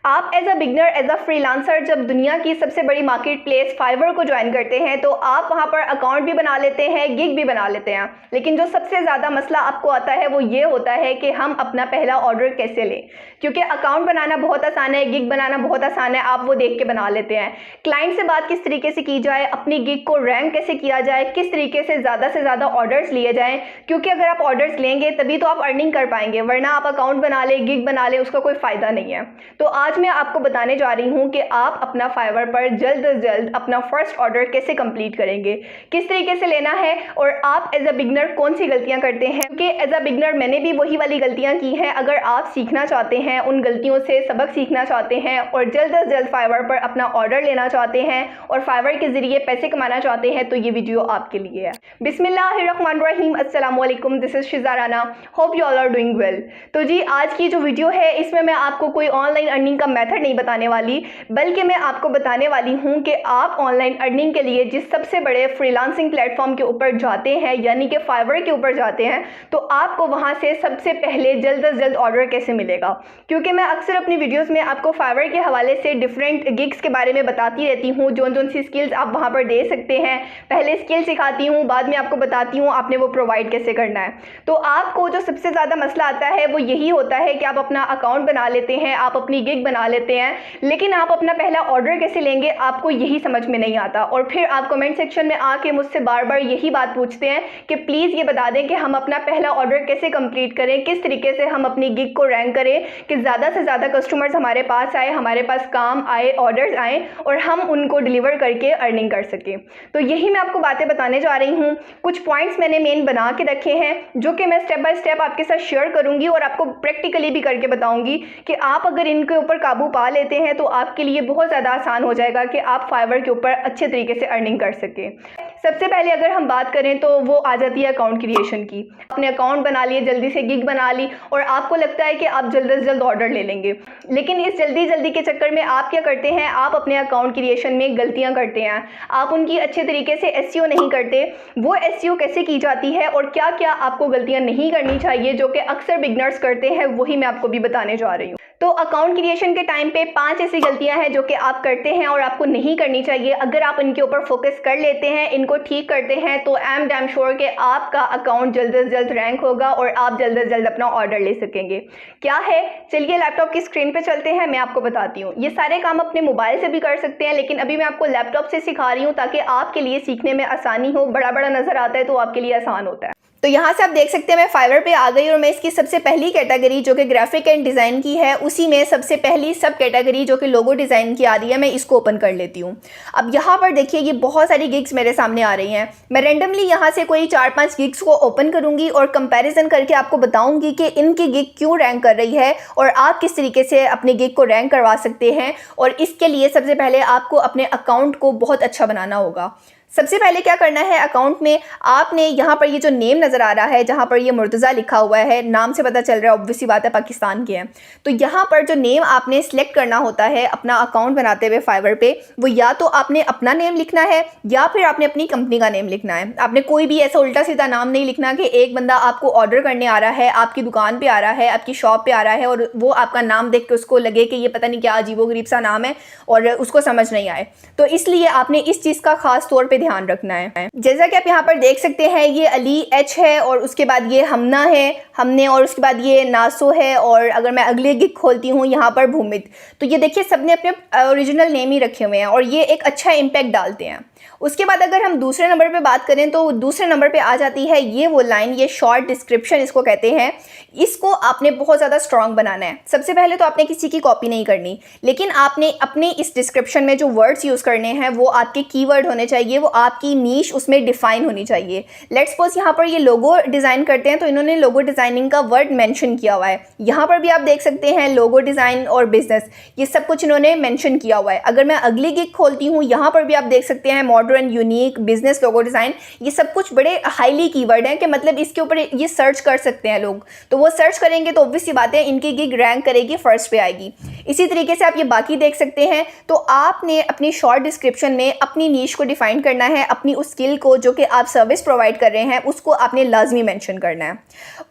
आप as a beginner as a freelancer जब दुनिया की सबसे बड़ी मार्केट प्लेस फाइवर को ज्वाइन करते हैं तो आप वहां पर अकाउंट भी बना लेते हैं, गिग भी बना लेते हैं। लेकिन जो सबसे ज़्यादा मसला आपको आता है वो ये होता है कि हम अपना पहला ऑर्डर कैसे लें, क्योंकि अकाउंट बनाना बहुत आसान है, गिग बनाना बहुत आसान है, आप वो देख के बना लेते हैं। क्लाइंट से बात किस तरीके से की जाए, अपनी गिग को रैंक कैसे किया जाए, किस तरीके से ज़्यादा ऑर्डर्स लिए जाएँ, क्योंकि अगर आप ऑर्डर्स लेंगे तभी तो आप अर्निंग कर पाएंगे, वरना आप अकाउंट बना ले, गिग बना ले, उसका कोई फ़ायदा नहीं है। तो आज मैं आपको बताने जा रही हूं कि आप अपना फाइवर पर जल्द से जल्द अपना फर्स्ट ऑर्डर कैसे कंप्लीट करेंगे, किस तरीके से लेना है और आप एज अ बिगनर कौन सी गलतियां करते हैं, क्योंकि एज अ बिगनर मैंने भी वही वाली गलतियां की हैं। अगर आप सीखना चाहते हैं, उन गलतियों से सबक सीखना चाहते हैं और जल्द से जल्द फाइवर पर अपना ऑर्डर लेना चाहते हैं और फाइवर के जरिए पैसे कमाना चाहते हैं तो ये वीडियो आपके लिए है। बिस्मिल्लाहिर्रहमानिर्रहीम, अस्सलाम वालेकुम, this is Shiza Rana, hope you all are doing well. तो जी आज की जो वीडियो है इसमें मैं आपको कोई ऑनलाइन अर्निंग का मेथड नहीं बताने वाली, बल्कि मैं आपको बताने वाली हूं कि आप ऑनलाइन अर्निंग के लिए जिस सबसे बड़े फ्रीलांसिंग प्लेटफॉर्म के ऊपर जाते हैं यानी कि फाइवर के ऊपर जाते हैं तो आपको वहां से सबसे पहले जल्द से जल्द ऑर्डर कैसे मिलेगा। क्योंकि मैं अक्सर अपनी वीडियोस में आपको फाइवर के हवाले से डिफरेंट गिग्स के बारे में बताती रहती हूँ, जोन सी स्किल्स आप वहाँ पर दे सकते हैं। पहले स्किल सिखाती हूँ, बाद में आपको बताती हूँ आपने वो प्रोवाइड कैसे करना है। तो आपको जो सबसे ज़्यादा मसला आता है वो यही होता है कि आप अपना अकाउंट बना लेते हैं, आप अपनी गिग बना लेते हैं, लेकिन आप अपना पहला ऑर्डर कैसे लेंगे आपको यही समझ में नहीं आता। और फिर आप कमेंट सेक्शन में आके मुझसे बार बार यही बात पूछते हैं कि प्लीज़ ये बता दें कि हम अपना पहला ऑर्डर कैसे कंप्लीट करें, किस तरीके से हम अपनी गिग को रैंक करें कि ज़्यादा से ज़्यादा कस्टमर्स हमारे पास आए, हमारे पास काम आए, ऑर्डर्स आए और हम उनको डिलीवर करके अर्निंग कर सकें। तो यही मैं आपको बातें बताने जा रही हूँ। कुछ पॉइंट्स मैंने मेन बना के रखे हैं जो कि मैं स्टेप बाय स्टेप आपके साथ शेयर करूँगी और आपको प्रैक्टिकली भी करके बताऊँगी कि आप अगर इनके ऊपर काबू पा लेते हैं तो आपके लिए बहुत ज़्यादा आसान हो जाएगा कि आप फाइवर के ऊपर अच्छे तरीके से अर्निंग कर सकें। सबसे पहले अगर हम बात करें तो वो आ जाती है अकाउंट क्रिएशन की। अपने अकाउंट बना लिए, जल्दी से गिग बना ली और आपको लगता है कि आप जल्द से जल्द ऑर्डर ले लेंगे, लेकिन इस जल्दी के चक्कर में आप क्या करते हैं, आप अपने अकाउंट क्रिएशन में गलतियां करते हैं। आप उनकी अच्छे तरीके से एसईओ नहीं करते। वो एसईओ कैसे की जाती है और क्या क्या आपको गलतियां नहीं करनी चाहिए जो कि अक्सर बिगनर्स करते हैं, वही मैं आपको भी बताने जा रही हूँ। तो अकाउंट क्रिएशन के टाइम पे 5 ऐसी गलतियां हैं जो कि आप करते हैं और आपको नहीं करनी चाहिए। अगर आप इनके ऊपर फोकस कर लेते हैं, इनको ठीक करते हैं तो आई एम डैम श्योर कि आपका अकाउंट जल्द से जल्द रैंक होगा और आप जल्द से जल्द अपना ऑर्डर ले सकेंगे। क्या है, चलिए लैपटॉप की स्क्रीन पे चलते हैं, मैं आपको बताती हूँ। ये सारे काम अपने मोबाइल से भी कर सकते हैं, लेकिन अभी मैं आपको लैपटॉप से सिखा रही हूँ ताकि आपके लिए सीखने में आसानी हो। बड़ा नजर आता है तो आपके लिए आसान होता है। तो यहाँ से आप देख सकते हैं मैं फाइवर पे आ गई और मैं इसकी सबसे पहली कैटेगरी जो कि ग्राफिक एंड डिज़ाइन की है, उसी में सबसे पहली सब कैटेगरी जो कि लोगो डिज़ाइन की आ रही है, मैं इसको ओपन कर लेती हूँ। अब यहाँ पर देखिए ये बहुत सारी गिग्स मेरे सामने आ रही हैं। मैं रेंडमली यहाँ से कोई 4-5 गिग्स को ओपन करूँगी और कंपैरिजन करके आपको बताऊँगी कि इनकी गिग क्यों रैंक कर रही है और आप किस तरीके से अपनी गिग को रैंक करवा सकते हैं। और इसके लिए सबसे पहले आपको अपने अकाउंट को बहुत अच्छा बनाना होगा। सबसे पहले क्या करना है, अकाउंट में आपने यहाँ पर ये जो नेम नज़र आ रहा है, जहाँ पर ये मुर्तज़ा लिखा हुआ है, नाम से पता चल रहा है ऑब्वियसली बात है पाकिस्तान के हैं। तो यहाँ पर जो नेम आपने सेलेक्ट करना होता है अपना अकाउंट बनाते हुए फाइवर पे, वो या तो आपने अपना नेम लिखना है या फिर आपने अपनी कंपनी का नेम लिखना है। आपने कोई भी ऐसा उल्टा सीधा नाम नहीं लिखना कि एक बंदा आपको ऑर्डर करने आ रहा है, आपकी दुकान पर आ रहा है, आपकी शॉप पर आ रहा है और वो आपका नाम देख के उसको लगे कि ये पता नहीं क्या अजीबोगरीब सा नाम है और उसको समझ नहीं आए। तो इसलिए आपने इस चीज़ का खास तौर पर ध्यान रखना है। जैसा कि आप यहाँ पर देख सकते हैं ये अली एच है और उसके बाद ये हमना है, हमने, और उसके बाद ये नासो है और अगर मैं अगले गिग खोलती हूँ यहाँ पर भूमित, तो ये देखिए सबने अपने ओरिजिनल नेम ही रखे हुए हैं और ये एक अच्छा इम्पैक्ट डालते हैं। उसके बाद अगर हम दूसरे नंबर पे बात करें तो दूसरे नंबर पे आ जाती है ये वो लाइन, ये शॉर्ट डिस्क्रिप्शन इसको कहते हैं। इसको आपने बहुत ज़्यादा स्ट्रॉन्ग बनाना है। सबसे पहले तो आपने किसी की कॉपी नहीं करनी, लेकिन आपने अपने इस डिस्क्रिप्शन में जो वर्ड्स यूज़ करने हैं वो आपके कीवर्ड होने चाहिए, वो आपकी नीश उसमें डिफाइन होनी चाहिए। लेट्स सपोज यहाँ पर ये लोगो डिज़ाइन करते हैं तो इन्होंने लोगो डिज़ाइनिंग का वर्ड मेंशन किया हुआ है। यहाँ पर भी आप देख सकते हैं लोगो डिज़ाइन और बिजनेस, ये सब कुछ इन्होंने मेंशन किया हुआ है। अगर मैं अगली गिग खोलती हूँ यहाँ पर भी आप देख सकते हैं modern, unique, business, logo design, ये सब कुछ बड़े हाईली कीवर्ड हैं कि मतलब इसके ऊपर ये सर्च कर सकते हैं लोग। तो वो सर्च करेंगे तो ऑब्वियस सी बात है इनकी गिग रैंक करेगी, फर्स्ट पे आएगी। इसी तरीके से आप ये बाकी देख सकते हैं। तो आपने अपनी शॉर्ट डिस्क्रिप्शन में अपनी नीश को डिफाइन करना करना है, अपनी उस स्किल को जो कि आप सर्विस प्रोवाइड कर रहे हैं उसको आपने लाजमी मेंशन करना है।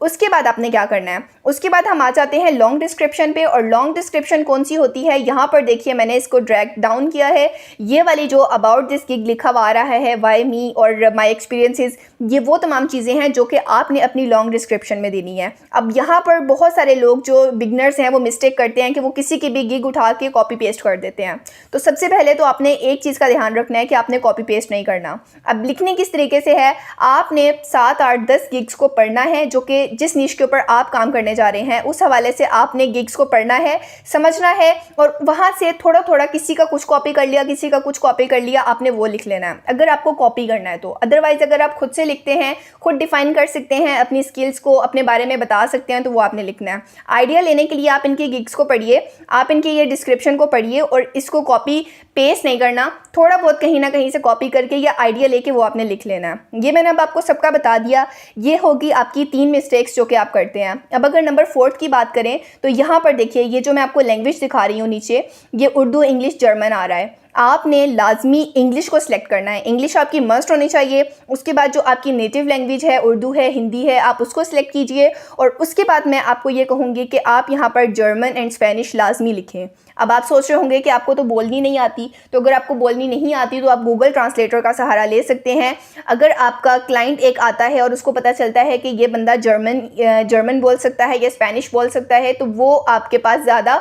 उसके बाद आपने क्या करना है, उसके बाद हम आ जाते हैं लॉन्ग डिस्क्रिप्शन पे। और लॉन्ग डिस्क्रिप्शन कौन सी होती है, यहाँ पर देखिए मैंने इसको ड्रैग डाउन किया है। ये वाली जो अबाउट दिस गिग लिखा हुआ आ रहा है, वाई मी और माई एक्सपीरियंसेस, ये वो तमाम चीज़ें हैं जो कि आपने अपनी लॉन्ग डिस्क्रिप्शन में देनी है। अब यहाँ पर बहुत सारे लोग जो बिगनर्स हैं वो मिस्टेक करते हैं कि वो किसी की भी गिग उठा के कॉपी पेस्ट कर देते हैं। तो सबसे पहले तो आपने एक चीज़ का ध्यान रखना है कि आपने कॉपी पेस्ट नहीं करना। अब लिखने किस तरीके से है, आपने 7, 8, 10 गिग्स को पढ़ना है जो कि जिस निश के ऊपर आप काम करने जा रहे हैं उस हवाले से आपने गिग्स को पढ़ना है, समझना है, और वहाँ से थोड़ा थोड़ा किसी का कुछ कॉपी कर लिया, किसी का कुछ कॉपी कर लिया, आपने वो लिख लेना है अगर आपको कॉपी करना है तो। अदरवाइज अगर आप खुद से लिखते हैं, खुद डिफाइन कर सकते हैं, अपनी स्किल्स को अपने बारे में बता सकते हैं, तो वो आपने लिखना है। आइडिया लेने के लिए आप इनकी गिग्स को पढ़िए, आप इनके ये डिस्क्रिप्शन को पढ़िए और इसको कॉपी पेस्ट नहीं करना, थोड़ा बहुत कहीं ना कहीं से कॉपी करके या आइडिया लेके वो आपने लिख लेना है। ये मैंने अब आपको सबका बता दिया। ये होगी आपकी 3 मिस्टेक्स जो कि आप करते हैं। अब अगर नंबर 4 की बात करें तो यहाँ पर देखिए ये जो मैं आपको लैंग्वेज दिखा रही हूँ नीचे, ये उर्दू, इंग्लिश, जर्मन आ रहा है। आपने लाजमी इंग्लिश को सिलेक्ट करना है, इंग्लिश आपकी मस्ट होनी चाहिए। उसके बाद जो आपकी नेटिव लैंग्वेज है, उर्दू है, हिंदी है, आप उसको सिलेक्ट कीजिए। और उसके बाद मैं आपको ये कहूँगी कि आप यहाँ पर जर्मन एंड स्पेनिश लाजमी लिखें। अब आप सोच रहे होंगे कि आपको तो बोलनी नहीं आती, तो अगर आपको बोलनी नहीं आती तो आप गूगल ट्रांसलेटर का सहारा ले सकते हैं। अगर आपका क्लाइंट एक आता है और उसको पता चलता है कि ये बंदा जर्मन बोल सकता है या स्पेनिश बोल सकता है, तो वो आपके पास ज़्यादा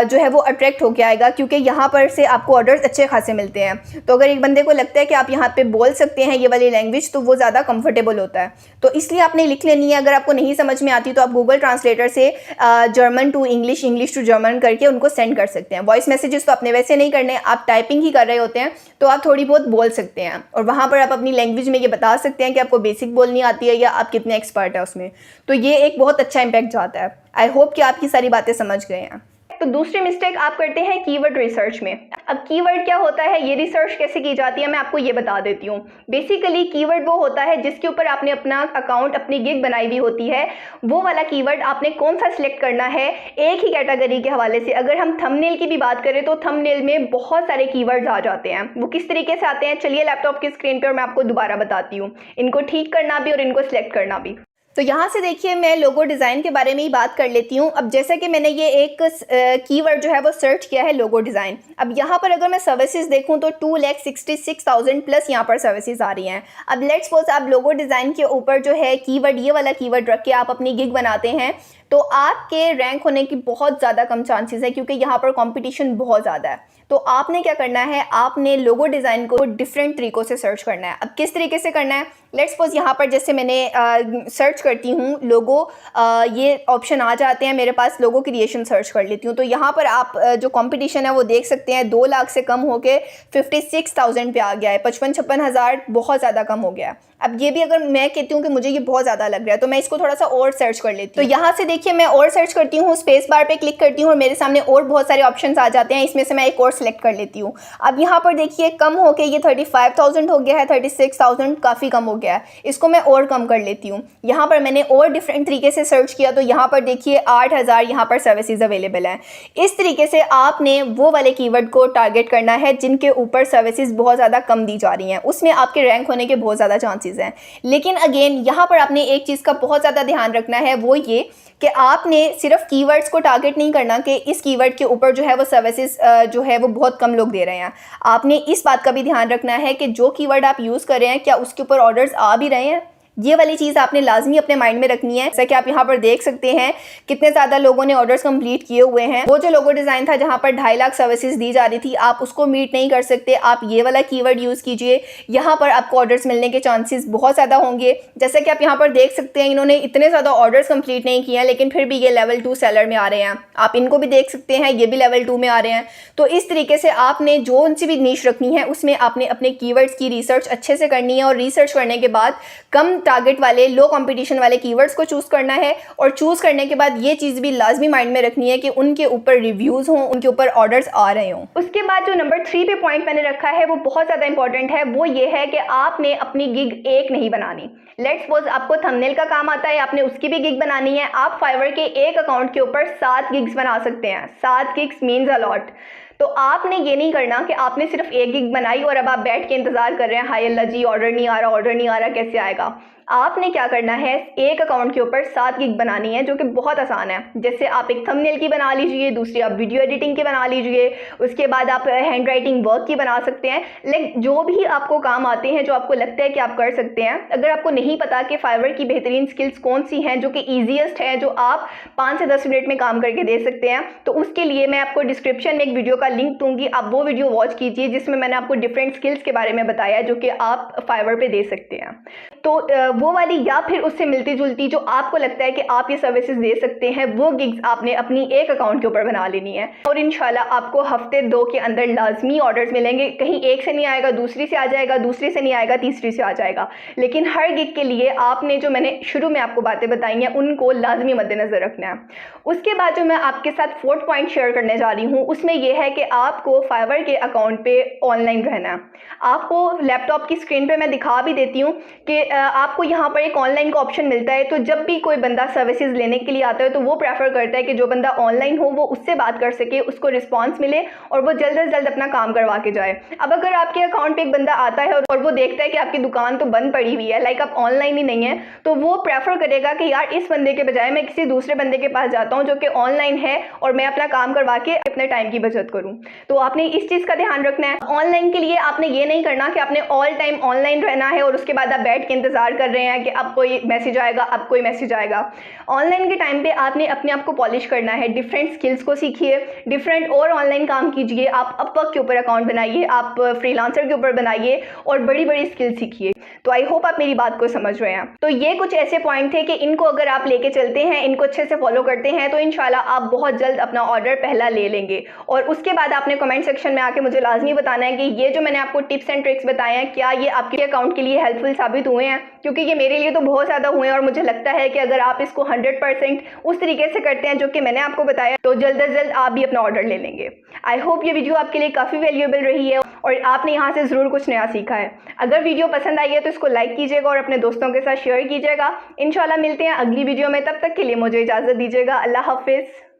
जो है वो अट्रैक्ट होकर आएगा, क्योंकि यहाँ पर से आपको ऑर्डर्स अच्छे खासे मिलते हैं। तो अगर एक बंदे को लगता है कि आप यहाँ पे बोल सकते हैं ये वाली लैंग्वेज, तो वो ज़्यादा कंफर्टेबल होता है। तो इसलिए आपने लिख लेनी है। अगर आपको नहीं समझ में आती तो आप गूगल ट्रांसलेटर से German to English, English to German करके उनको सेंड कर सकते हैं। वॉइस मैसेजेस तो आपने वैसे नहीं करने, आप टाइपिंग ही कर रहे होते हैं, तो आप थोड़ी बहुत बोल सकते हैं और वहाँ पर आप अपनी लैंग्वेज में ये बता सकते हैं कि आपको बेसिक बोलनी आती है या आप कितने एक्सपर्ट है उसमें। तो ये एक बहुत अच्छा इम्पैक्ट जाता है। आई होप कि आपकी सारी बातें समझ गए हैं। तो दूसरी मिस्टेक आप करते हैं कीवर्ड रिसर्च में। अब कीवर्ड क्या होता है, ये रिसर्च कैसे की जाती है, मैं आपको ये बता देती हूँ। बेसिकली कीवर्ड वो होता है जिसके ऊपर आपने अपना अकाउंट, अपनी गिग बनाई हुई होती है। वो वाला कीवर्ड आपने कौन सा सिलेक्ट करना है एक ही कैटेगरी के हवाले से। अगर हम थंबनेल की भी बात करें तो थंबनेल में बहुत सारे कीवर्ड्स आ जाते हैं। वो किस तरीके से आते हैं, चलिए लैपटॉप की स्क्रीन पर और मैं आपको दोबारा बताती हूँ, इनको ठीक करना भी और इनको सिलेक्ट करना भी। तो यहाँ से देखिए मैं लोगो डिज़ाइन के बारे में ही बात कर लेती हूँ। अब जैसे कि मैंने ये एक कीवर्ड जो है वो सर्च किया है, लोगो डिज़ाइन। अब यहाँ पर अगर मैं सर्विसेज देखूँ तो 2,66,000 प्लस यहाँ पर सर्विसेज आ रही हैं। अब लेट्स सपोज आप लोगो डिज़ाइन के ऊपर जो है कीवर्ड, ये वाला कीवर्ड रख के आप अपनी गिग बनाते हैं, तो आपके रैंक होने की बहुत ज़्यादा कम चांसेस है, क्योंकि यहाँ पर कंपटीशन बहुत ज़्यादा है। तो आपने क्या करना है, आपने लोगो डिज़ाइन को डिफरेंट तरीक़ों से सर्च करना है। अब किस तरीके से करना है, लेट्स सपोज यहाँ पर जैसे मैंने सर्च करती हूँ लोगो, ये ऑप्शन आ जाते हैं मेरे पास, लोगो क्रिएशन सर्च कर लेती हूँ। तो यहाँ पर आप जो कंपटीशन है वो देख सकते हैं, 2 लाख से कम होके 56,000 पे आ गया है, 55-56 हज़ार, बहुत ज़्यादा कम हो गया है। अब ये भी अगर मैं कहती हूँ कि मुझे ये बहुत ज़्यादा लग रहा है तो मैं इसको थोड़ा सा और सर्च कर लेती हूँ। तो यहाँ से देखिए मैं और सर्च करती हूँ, स्पेस बार पे क्लिक करती हूँ और मेरे सामने और बहुत सारे ऑप्शंस आ जाते हैं। इसमें से मैं एक और सिलेक्ट कर लेती हूँ। अब यहाँ पर देखिए कम हो के ये 35,000 हो गया है, 36,000 काफ़ी कम हो गया है। इसको मैं और कम कर लेती हूँ। यहाँ पर मैंने और डिफरेंट तरीके से सर्च किया तो यहाँ पर देखिए 8,000 यहाँ पर सर्विसेज अवेलेबल हैं। इस तरीके से आपने वो वाले कीवर्ड को टारगेट करना है जिनके ऊपर सर्विसेज बहुत ज़्यादा कम दी जा रही हैं, उसमें आपके रैंक होने के बहुत ज़्यादा चांसेस हैं। लेकिन अगेन यहाँ पर आपने एक चीज़ का बहुत ज़्यादा ध्यान रखना है, वो ये कि आपने सिर्फ कीवर्ड्स को टारगेट नहीं करना कि इस कीवर्ड के ऊपर जो है वो सर्विसेज जो है वो बहुत कम लोग दे रहे हैं। आपने इस बात का भी ध्यान रखना है कि जो कीवर्ड आप यूज़ कर रहे हैं क्या उसके ऊपर ऑर्डर्स आ भी रहे हैं। ये वाली चीज़ आपने लाजमी अपने माइंड में रखनी है। जैसा कि आप यहाँ पर देख सकते हैं कितने ज़्यादा लोगों ने ऑर्डर्स कंप्लीट किए हुए हैं। वो जो लोगो डिज़ाइन था जहाँ पर 2.5 लाख सर्विसेज दी जा रही थी, आप उसको मीट नहीं कर सकते, आप ये वाला कीवर्ड यूज़ कीजिए। यहाँ पर आपको ऑर्डर्स मिलने के चांसेस बहुत ज़्यादा होंगे। जैसा कि आप यहाँ पर देख सकते हैं इन्होंने इतने ज़्यादा ऑर्डर्स कंप्लीट नहीं किए हैं, लेकिन फिर भी ये लेवल 2 सेलर में आ रहे हैं। आप इनको भी देख सकते हैं, ये भी लेवल 2 में आ रहे हैं। तो इस तरीके से आपने जो उनसे भी नीश रखनी है उसमें आपने अपने कीवर्ड्स की रिसर्च अच्छे से करनी है और रिसर्च करने के बाद कम टारगेट वाले, लो कंपटीशन वाले कीवर्ड्स को चूज़ करना है। और चूज़ करने के बाद ये चीज़ भी लाजमी माइंड में रखनी है कि उनके ऊपर रिव्यूज़ हों, उनके ऊपर ऑर्डर्स आ रहे हों। उसके बाद जो नंबर 3 पे पॉइंट मैंने रखा है वो बहुत ज़्यादा इंपॉर्टेंट है। वो ये है कि आपने अपनी गिग एक नहीं बनानी। लेट्स सपोज आपको थंबनेल का काम आता है, आपने उसकी भी गिग बनानी है। आप फाइवर के एक अकाउंट के ऊपर 7 गिग्स बना सकते हैं। 7 गिग्स मीन्स अ लॉट। तो आपने ये नहीं करना कि आपने सिर्फ एक गिग बनाई और अब आप बैठ के इंतज़ार कर रहे हैं, हाय अल्लाह जी ऑर्डर नहीं आ रहा, ऑर्डर नहीं आ रहा, कैसे आएगा। आपने क्या करना है, एक अकाउंट के ऊपर 7 गिग बनानी है, जो कि बहुत आसान है। जैसे आप एक थंबनेल की बना लीजिए, दूसरी आप वीडियो एडिटिंग की बना लीजिए, उसके बाद आप हैंड राइटिंग वर्क की बना सकते हैं। लेकिन जो भी आपको काम आते हैं, जो आपको लगता है कि आप कर सकते हैं, अगर आपको नहीं पता कि फाइवर की बेहतरीन स्किल्स कौन सी हैं जो कि ईजीएस्ट है, जो आप 5 से 10 मिनट में काम करके दे सकते हैं, तो उसके लिए मैं आपको डिस्क्रिप्शन में एक वीडियो का लिंक दूंगी, आप वो वीडियो वॉच कीजिए, जिसमें मैंने आपको डिफरेंट स्किल्स के बारे में बताया है जो कि आप फाइवर पे दे सकते हैं। तो वो वाली या फिर उससे मिलती जुलती जो आपको लगता है कि आप ये सर्विसेज दे सकते हैं, वो गिग्स आपने अपनी एक अकाउंट के ऊपर बना लेनी है। और इंशाल्लाह आपको हफ्ते 2 के अंदर लाजमी ऑर्डर्स मिलेंगे। कहीं एक से नहीं आएगा, दूसरी से आ जाएगा, दूसरी से नहीं आएगा, तीसरी से आ जाएगा। लेकिन हर गिग के लिए आपने जो मैंने शुरू में आपको बातें बताई हैं, उनको लाजमी मद्देनज़र रखना है। उसके बाद जो मैं आपके साथ 4th पॉइंट शेयर करने जा रही हूँ, उसमें यह है कि आपको फाइवर के अकाउंट पे ऑनलाइन रहना है। आपको लैपटॉप की स्क्रीन पे मैं दिखा भी देती हूँ कि आपको यहाँ पर एक ऑनलाइन का ऑप्शन मिलता है। तो जब भी कोई बंदा सर्विसेज लेने के लिए आता है, तो वो प्रेफर करता है कि जो बंदा ऑनलाइन हो वो उससे बात कर सके, उसको रिस्पांस मिले और वो जल्द से जल्द अपना काम करवा के जाए। अब अगर आपके अकाउंट पे एक बंदा आता है और वो देखता है कि आपकी दुकान तो बंद पड़ी हुई है, लाइक आप ऑनलाइन ही नहीं है, तो वो प्रेफर करेगा कि यार इस बंदे के बजाय मैं किसी दूसरे बंदे के पास जाता हूँ जो कि ऑनलाइन है और मैं अपना काम करवा के अपने टाइम की बचत करूँ। तो आपने इस चीज़ का ध्यान रखना है। ऑनलाइन के लिए आपने ये नहीं करना कि आपने ऑल टाइम ऑनलाइन रहना है और उसके बाद आप बैठ के इंतजार कर रहे हैं कि अब कोई मैसेज आएगा, अब कोई मैसेज आएगा। ऑनलाइन के टाइम पे आपने अपने आप को पॉलिश करना है, डिफरेंट स्किल्स को सीखिए, डिफरेंट और ऑनलाइन काम कीजिए। आप अपवर्क के ऊपर अकाउंट बनाइए, आप फ्रीलांसर के ऊपर बनाइए और बड़ी बड़ी स्किल्स सीखिए। तो आई होप आप मेरी बात को समझ रहे हैं। तो ये कुछ ऐसे पॉइंट थे कि इनको अगर आप लेके चलते हैं, इनको अच्छे से फॉलो करते हैं, तो इंशाल्लाह आप बहुत जल्द अपना ऑर्डर पहला ले लेंगे। और उसके बाद आपने कमेंट सेक्शन में आके मुझे लाजमी बताना है कि ये जो मैंने आपको टिप्स एंड ट्रिक्स बताए हैं, क्या ये आपके अकाउंट के लिए हेल्पफुल साबित हुए हैं, क्योंकि ये मेरे लिए तो बहुत ज़्यादा हुए हैं और मुझे लगता है कि अगर आप इसको 100% उस तरीके से करते हैं जो कि मैंने आपको बताया, तो जल्द से जल्द आप भी अपना ऑर्डर ले लेंगे। आई होप ये वीडियो आपके लिए काफ़ी वैल्यूएबल रही है और आपने यहाँ से ज़रूर कुछ नया सीखा है। अगर वीडियो पसंद आई है तो इसको लाइक कीजिएगा और अपने दोस्तों के साथ शेयर कीजिएगा। इंशाल्लाह मिलते हैं अगली वीडियो में, तब तक के लिए मुझे इजाज़त दीजिएगा। अल्लाह हाफिज़।